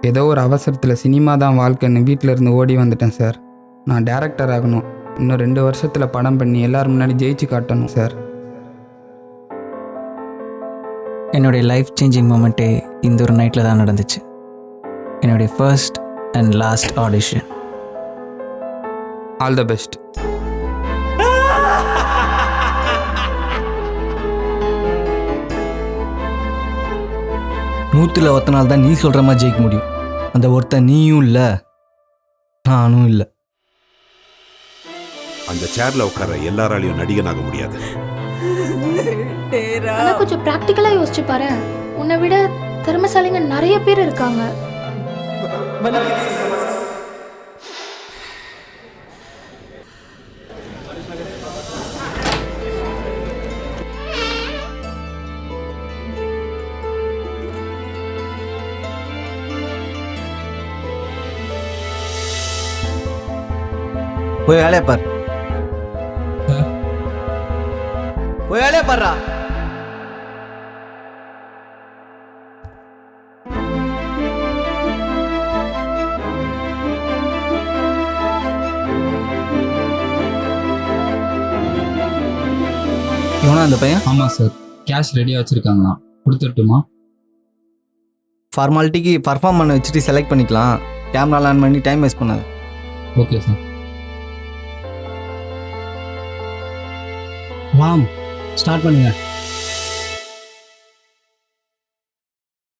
ஏதோ ஒரு அவசரத்தில் சினிமா தான் வாழ்க்கைன்னு வீட்டில் இருந்து ஓடி வந்துட்டேன் சார். நான் டேரக்டர் ஆகணும். இன்னும் 2 வருஷத்தில் படம் பண்ணி எல்லாரும் முன்னாடி ஜெயிச்சு காட்டணும் சார். என்னுடைய லைஃப் சேஞ்சிங் மூமெண்ட்டே இந்த ஒரு நைட்டில் தான் நடந்துச்சு. என்னுடைய first and last audition. All the best. நூற்றில் ஒருத்த நாள் தான் நீ சொல்கிற மாதிரி ஜெயிக்க முடியும். அந்த ஒருத்தன் நீயும் இல்லை, நானும் இல்லை. அந்த சேர்ல உட்கார எல்லாராலையும் நடிகனாக முடியாது. ஆனா கொஞ்சம் பிராக்டிக்கலா யோசிச்சு பாரு. உன்னை விட திறமைசாலிங்க நிறைய பேர் இருக்காங்க. போய் வேலையை பார், போய் வேலையை பாருடா. இவனா அந்த பையன்? ஆமாம் சார். கேஷ் ரெடியாக வச்சுருக்காங்களாம், கொடுத்துட்டுமா? ஃபார்மாலிட்டிக்கு பர்ஃபார்ம் பண்ண வச்சுட்டு செலக்ட் பண்ணிக்கலாம். கேமரா ஆன் பண்ணி டைம் வேஸ்ட் பண்ணாது. Okay sir. வாம், ஸ்டார்ட் பண்ணுங்க.